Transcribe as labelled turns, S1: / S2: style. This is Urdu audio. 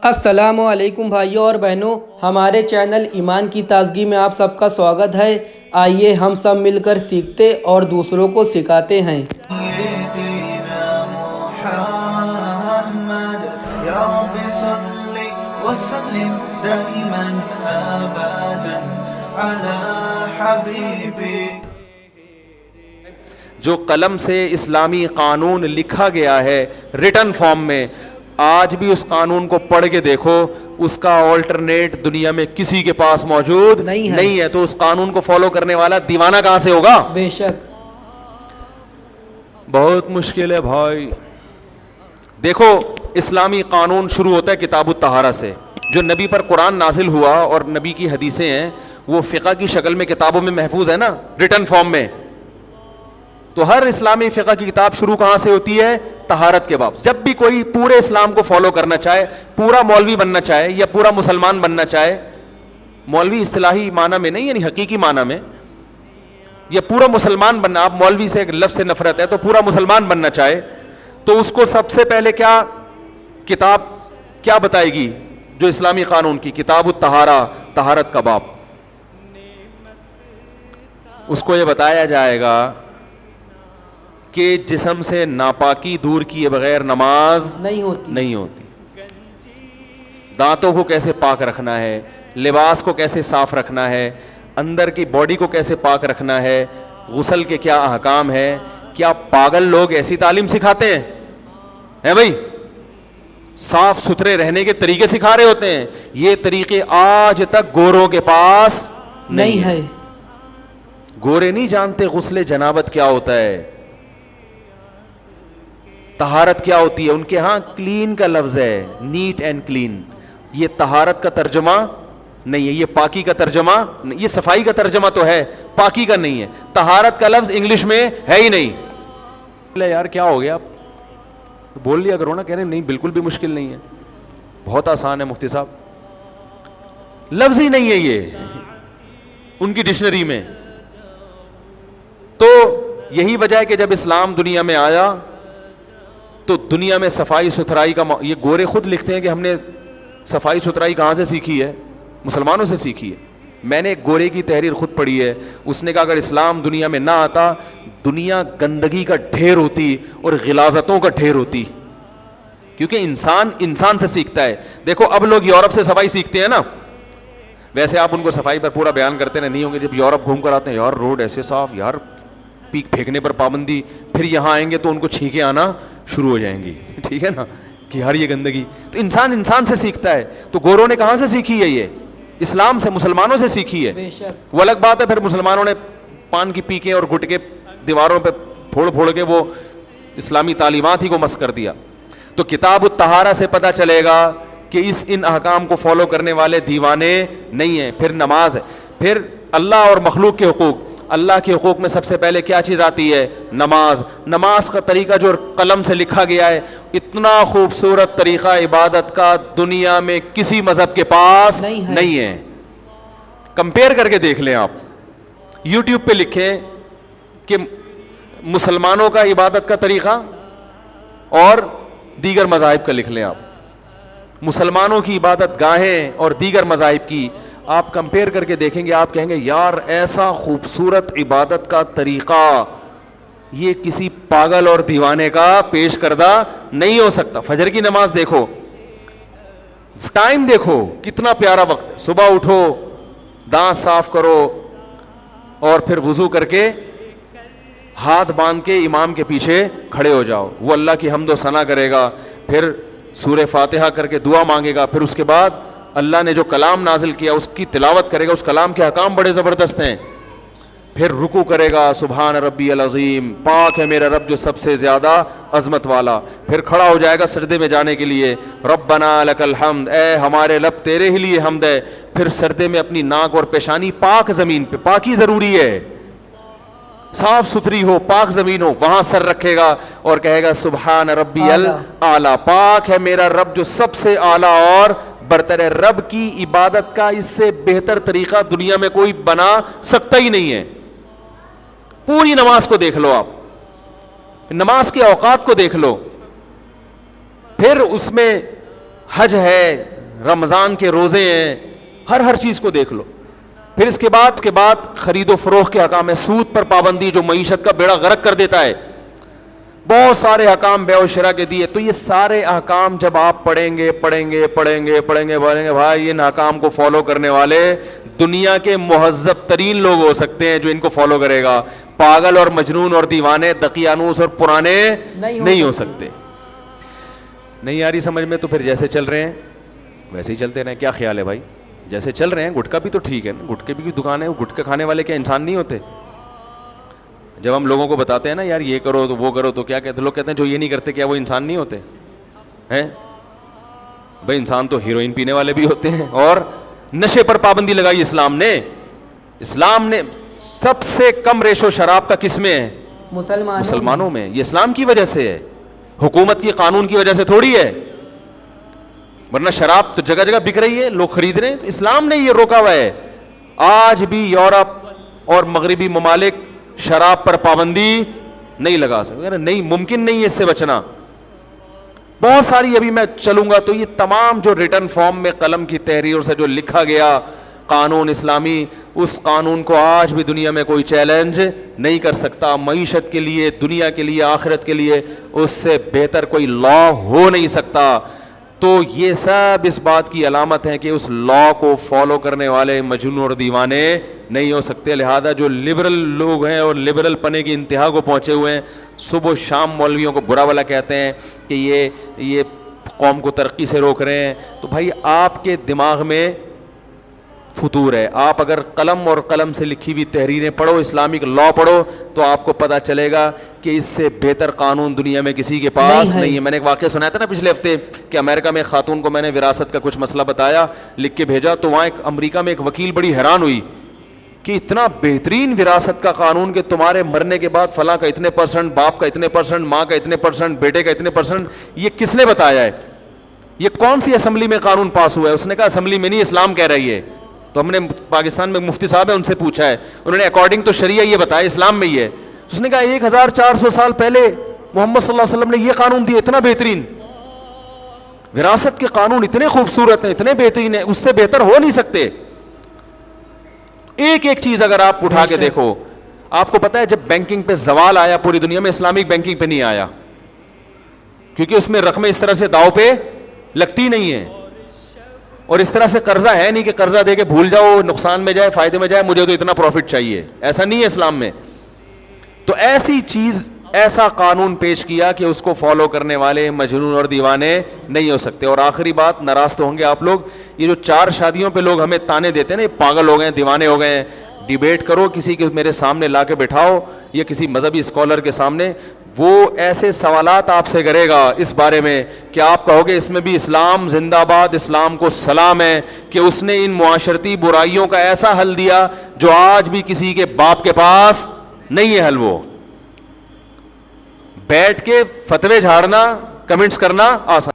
S1: السلام علیکم بھائیوں اور بہنوں، ہمارے چینل ایمان کی تازگی میں آپ سب کا سواگت ہے۔ آئیے ہم سب مل کر سیکھتے اور دوسروں کو سکھاتے ہیں۔
S2: جو قلم سے اسلامی قانون لکھا گیا ہے ریٹن فارم میں، آج بھی اس قانون کو پڑھ کے دیکھو، اس کا آلٹرنیٹ دنیا میں کسی کے پاس موجود نہیں ہے۔ تو اس قانون کو فالو کرنے والا دیوانہ کہاں سے ہوگا؟
S1: بے شک
S2: بہت مشکل ہے بھائی۔ دیکھو، اسلامی قانون شروع ہوتا ہے کتاب الطہارہ سے، جو نبی پر قرآن نازل ہوا اور نبی کی حدیثیں ہیں وہ فقہ کی شکل میں کتابوں میں محفوظ ہے نا، ریٹن فارم میں۔ تو ہر اسلامی فقہ کی کتاب شروع کہاں سے ہوتی ہے؟ طہارت کے باب سے۔ جب بھی کوئی پورے اسلام کو فالو کرنا چاہے، پورا مولوی بننا چاہے یا پورا مسلمان بننا چاہے، مولوی اصطلاحی معنی میں نہیں، یعنی حقیقی معنی میں، یا پورا مسلمان بننا، آپ مولوی سے ایک لفظ سے نفرت ہے تو پورا مسلمان بننا چاہے، تو اس کو سب سے پہلے کیا کتاب کیا بتائے گی؟ جو اسلامی قانون کی کتاب الطہارہ، طہارت کا باب۔ اس کو یہ بتایا جائے گا کہ جسم سے ناپاکی دور کیے بغیر نماز نہیں ہوتی، دانتوں کو کیسے پاک رکھنا ہے، لباس کو کیسے صاف رکھنا ہے، اندر کی باڈی کو کیسے پاک رکھنا ہے، غسل کے کیا احکام ہے۔ کیا پاگل لوگ ایسی تعلیم سکھاتے ہیں بھائی؟ صاف ستھرے رہنے کے طریقے سکھا رہے ہوتے ہیں۔ یہ طریقے آج تک گوروں کے پاس نہیں ہے۔ گورے نہیں جانتے غسل جنابت کیا ہوتا ہے، طہارت کیا ہوتی ہے۔ ان کے ہاں کلین کا لفظ ہے، نیٹ اینڈ کلین۔ یہ طہارت کا ترجمہ نہیں ہے، یہ پاکی کا ترجمہ، یہ صفائی کا ترجمہ تو ہے، پاکی کا نہیں ہے۔ طہارت کا لفظ انگلش میں ہے ہی نہیں۔ یار کیا ہو گیا، آپ بول لیا کرو نا، کہہ رہے نہیں بالکل بھی مشکل نہیں ہے، بہت آسان ہے مفتی صاحب۔ لفظ ہی نہیں ہے یہ ان کی ڈکشنری میں۔ تو یہی وجہ ہے کہ جب اسلام دنیا میں آیا تو دنیا میں صفائی ستھرائی کا یہ گورے خود لکھتے ہیں کہ ہم نے صفائی ستھرائی کہاں سے سیکھی ہے؟ مسلمانوں سے سیکھی ہے۔ میں نے ایک گورے کی تحریر خود پڑھی ہے، اس نے کہا اگر اسلام دنیا میں نہ آتا، دنیا گندگی کا ڈھیر ہوتی اور غلاظتوں کا ڈھیر ہوتی، کیونکہ انسان سے سیکھتا ہے۔ دیکھو اب لوگ یورپ سے صفائی سیکھتے ہیں نا، ویسے آپ ان کو صفائی پر پورا بیان کرتے نہیں ہوں گے، جب یورپ گھوم کر آتے ہیں، یار روڈ ایسے صاف، یار پیک پھینکنے پر پابندی، پھر یہاں آئیں گے تو ان کو چھینکیں آنا شروع ہو جائیں گی، ٹھیک ہے نا، کہ یار یہ گندگی۔ تو انسان سے سیکھتا ہے۔ تو گوروں نے کہاں سے سیکھی ہے؟ یہ اسلام سے، مسلمانوں سے سیکھی ہے۔ وہ الگ بات ہے پھر مسلمانوں نے پان کی پیکیں اور گٹکے دیواروں پہ پھوڑ کے وہ اسلامی تعلیمات ہی کو مس کر دیا۔ تو کتاب الطہارہ سے پتہ چلے گا کہ ان احکام کو فالو کرنے والے دیوانے نہیں ہیں۔ پھر نماز ہے، پھر اللہ اور مخلوق کے حقوق۔ اللہ کے حقوق میں سب سے پہلے کیا چیز آتی ہے؟ نماز۔ نماز کا طریقہ جو قلم سے لکھا گیا ہے، اتنا خوبصورت طریقہ عبادت کا دنیا میں کسی مذہب کے پاس نہیں ہے۔ کمپیئر کر کے دیکھ لیں، آپ یوٹیوب پہ لکھیں کہ مسلمانوں کا عبادت کا طریقہ اور دیگر مذاہب کا، لکھ لیں آپ مسلمانوں کی عبادت گاہیں اور دیگر مذاہب کی، آپ کمپیئر کر کے دیکھیں گے، آپ کہیں گے یار ایسا خوبصورت عبادت کا طریقہ یہ کسی پاگل اور دیوانے کا پیش کردہ نہیں ہو سکتا۔ فجر کی نماز دیکھو، ٹائم دیکھو کتنا پیارا وقت ہے۔ صبح اٹھو، دانت صاف کرو اور پھر وضو کر کے ہاتھ باندھ کے امام کے پیچھے کھڑے ہو جاؤ، وہ اللہ کی حمد و ثنا کرے گا، پھر سورہ فاتحہ کر کے دعا مانگے گا، پھر اس کے بعد اللہ نے جو کلام نازل کیا اس کی تلاوت کرے گا، اس کلام کے احکام بڑے زبردست ہیں، پھر رکوع کرے گا، سبحان ربی العظیم، پاک ہے میرا رب جو سب سے زیادہ عظمت والا، پھر کھڑا ہو جائے گا سجدے میں جانے کے لیے، ربنا لک الحمد، اے ہمارے رب تیرے ہی لیے حمد ہے، پھر سجدے میں اپنی ناک اور پیشانی پاک زمین پہ، پاکی ضروری ہے، صاف ستھری ہو، پاک زمین ہو، وہاں سر رکھے گا اور کہے گا سبحان ربی الاعلیٰ، پاک ہے میرا رب جو سب سے اعلیٰ اور برتر ہے۔ رب کی عبادت کا اس سے بہتر طریقہ دنیا میں کوئی بنا سکتا ہی نہیں ہے۔ پوری نماز کو دیکھ لو، آپ نماز کے اوقات کو دیکھ لو، پھر اس میں حج ہے, رمضان کے روزے ہیں, ہر چیز کو دیکھ لو. پھر اس کے بعد خرید و فروخت کے حکام ہے, سود پر پابندی جو معیشت کا بیڑا غرق کر دیتا ہے, بہت سارے احکام بیع و شراء کے دیے. تو یہ سارے احکام جب آپ پڑھیں گے بھائی, ان احکام کو فالو کرنے والے دنیا کے مہذب ترین لوگ ہو سکتے ہیں جو ان کو فالو کرے گا. پاگل اور مجنون اور دیوانے, دقیانوس اور پرانے نہیں ہو سکتے. نہیں آ رہی سمجھ میں؟ تو پھر جیسے چل رہے ہیں ویسے ہی چلتے رہیں. کیا خیال ہے بھائی؟ جیسے چل رہے ہیں, گٹکا بھی تو ٹھیک ہے نا, گٹکے بھی دکان ہے, گٹکا کھانے والے کیا انسان نہیں ہوتے؟ جب ہم لوگوں کو بتاتے ہیں نا یار یہ کرو تو وہ کرو, تو کیا کہتے ہیں لوگ؟ کہتے ہیں جو یہ نہیں کرتے کیا وہ انسان نہیں ہوتے ہیں؟ بھائی انسان تو ہیروئن پینے والے بھی ہوتے ہیں. اور نشے پر پابندی لگائی اسلام نے سب سے کم ریشو شراب کا کس میں ہے؟ مسلمانوں میں. یہ اسلام کی وجہ سے ہے, حکومت کی قانون کی وجہ سے تھوڑی ہے, ورنہ شراب تو جگہ جگہ بک رہی ہے, لوگ خرید رہے ہیں, تو اسلام نے یہ روکا ہوا ہے. آج بھی یورپ اور مغربی ممالک شراب پر پابندی نہیں لگا سکتے, نہیں ممکن نہیں ہے اس سے بچنا. بہت ساری ابھی میں چلوں گا تو یہ تمام جو ریٹن فارم میں قلم کی تحریر سے جو لکھا گیا قانون اسلامی, اس قانون کو آج بھی دنیا میں کوئی چیلنج نہیں کر سکتا. معیشت کے لیے, دنیا کے لیے, آخرت کے لیے اس سے بہتر کوئی لا ہو نہیں سکتا. تو یہ سب اس بات کی علامت ہے کہ اس لا کو فالو کرنے والے مجنون اور دیوانے نہیں ہو سکتے. لہذا جو لبرل لوگ ہیں اور لبرل پنے کی انتہا کو پہنچے ہوئے ہیں, صبح و شام مولویوں کو برا بھلا کہتے ہیں کہ یہ قوم کو ترقی سے روک رہے ہیں, تو بھائی آپ کے دماغ میں فطور ہے. آپ اگر قلم سے لکھی ہوئی تحریریں پڑھو, اسلامک لا پڑھو, تو آپ کو پتہ چلے گا کہ اس سے بہتر قانون دنیا میں کسی کے پاس نہیں ہے. میں نے ایک واقعہ سنایا تھا نا پچھلے ہفتے کہ امریکہ میں ایک خاتون کو میں نے وراثت کا کچھ مسئلہ بتایا, لکھ کے بھیجا, تو وہاں امریکہ میں ایک وکیل بڑی حیران ہوئی کہ اتنا بہترین وراثت کا قانون کہ تمہارے مرنے کے بعد فلاں کا اتنے %, باپ کا اتنے %, ماں کا اتنے %, بیٹے کا اتنے %, یہ کس نے بتایا ہے؟ یہ کون سی اسمبلی میں قانون پاس ہوا ہے؟ اس نے کہا اسمبلی میں نہیں, اسلام کہہ رہی ہے. تو ہم نے پاکستان میں مفتی صاحب ہیں ان سے پوچھا ہے, انہوں نے اکارڈنگ تو شریعہ یہ بتایا, اسلام میں یہ ہے. اس نے کہا 1400 سال پہلے محمد صلی اللہ علیہ وسلم نے یہ قانون دیا, اتنا بہترین. وراثت کے قانون اتنے خوبصورت ہیں, اتنے بہترین ہیں, اس سے بہتر ہو نہیں سکتے. ایک چیز اگر آپ اٹھا کے دیکھو, آپ کو پتا ہے جب بینکنگ پہ زوال آیا پوری دنیا میں, اسلامک بینکنگ پہ نہیں آیا, کیونکہ اس میں رقمیں اس طرح سے داؤ پہ لگتی نہیں ہیں, اور اس طرح سے قرضہ ہے نہیں کہ قرضہ دے کے بھول جاؤ, نقصان میں جائے فائدے میں جائے, مجھے تو اتنا پروفٹ چاہیے, ایسا نہیں ہے اسلام میں. تو ایسی چیز, ایسا قانون پیش کیا کہ اس کو فالو کرنے والے مجنون اور دیوانے نہیں ہو سکتے. اور آخری بات, ناراض تو ہوں گے آپ لوگ, یہ جو 4 شادیوں پہ لوگ ہمیں تانے دیتے ہیں نا, یہ پاگل ہو گئے ہیں, دیوانے ہو گئے ہیں. ڈیبیٹ کرو, کسی کے میرے سامنے لا کے بٹھاؤ یا کسی مذہبی اسکالر کے سامنے, وہ ایسے سوالات آپ سے کرے گا اس بارے میں کہ آپ کہو گے اس میں بھی اسلام زندہ باد, اسلام کو سلام ہے کہ اس نے ان معاشرتی برائیوں کا ایسا حل دیا جو آج بھی کسی کے باپ کے پاس نہیں ہے حل. وہ بیٹھ کے فتوے جھاڑنا, کمنٹس کرنا آسان.